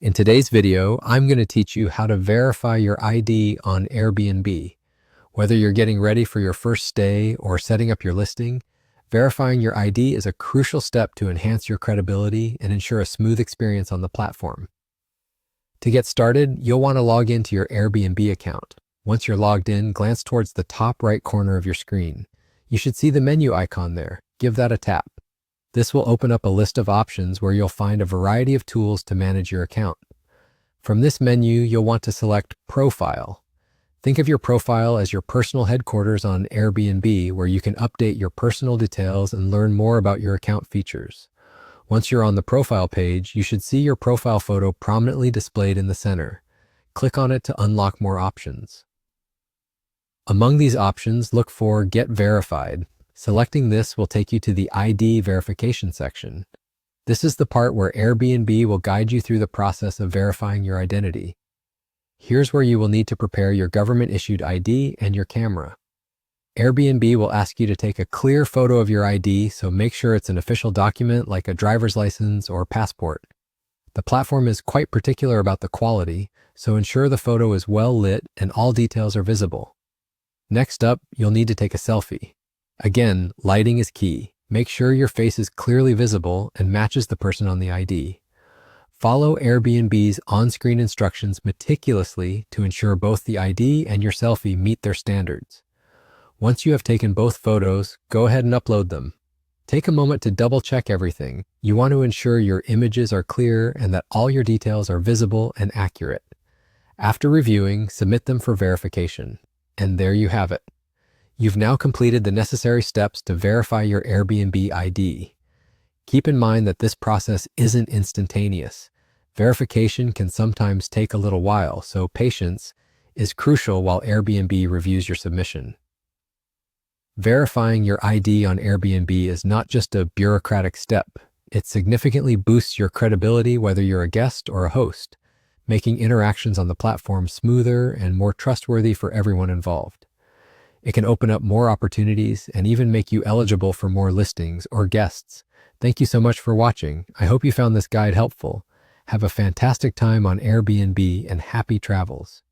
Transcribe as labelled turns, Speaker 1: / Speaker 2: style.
Speaker 1: In today's video, I'm going to teach you how to verify your ID on Airbnb. Whether you're getting ready for your first stay or setting up your listing, verifying your ID is a crucial step to enhance your credibility and ensure a smooth experience on the platform. To get started, you'll want to log into your Airbnb account. Once you're logged in, glance towards the top right corner of your screen. You should see the menu icon there. Give that a tap. This will open up a list of options where you'll find a variety of tools to manage your account. From this menu, you'll want to select Profile. Think of your profile as your personal headquarters on Airbnb, where you can update your personal details and learn more about your account features. Once you're on the profile page, you should see your profile photo prominently displayed in the center. Click on it to unlock more options. Among these options, look for Get Verified. Selecting this will take you to the ID verification section. This is the part where Airbnb will guide you through the process of verifying your identity. Here's where you will need to prepare your government-issued ID and your camera. Airbnb will ask you to take a clear photo of your ID, so make sure it's an official document like a driver's license or passport. The platform is quite particular about the quality, so ensure the photo is well lit and all details are visible. Next up, you'll need to take a selfie. Again, lighting is key. Make sure your face is clearly visible and matches the person on the ID. Follow Airbnb's on-screen instructions meticulously to ensure both the ID and your selfie meet their standards. Once you have taken both photos, go ahead and upload them. Take a moment to double-check everything. You want to ensure your images are clear and that all your details are visible and accurate. After reviewing, submit them for verification. And there you have it. You've now completed the necessary steps to verify your Airbnb ID. Keep in mind that this process isn't instantaneous. Verification can sometimes take a little while, so patience is crucial while Airbnb reviews your submission. Verifying your ID on Airbnb is not just a bureaucratic step. It significantly boosts your credibility whether you're a guest or a host, making interactions on the platform smoother and more trustworthy for everyone involved. It can open up more opportunities and even make you eligible for more listings or guests. Thank you so much for watching. I hope you found this guide helpful. Have a fantastic time on Airbnb and happy travels.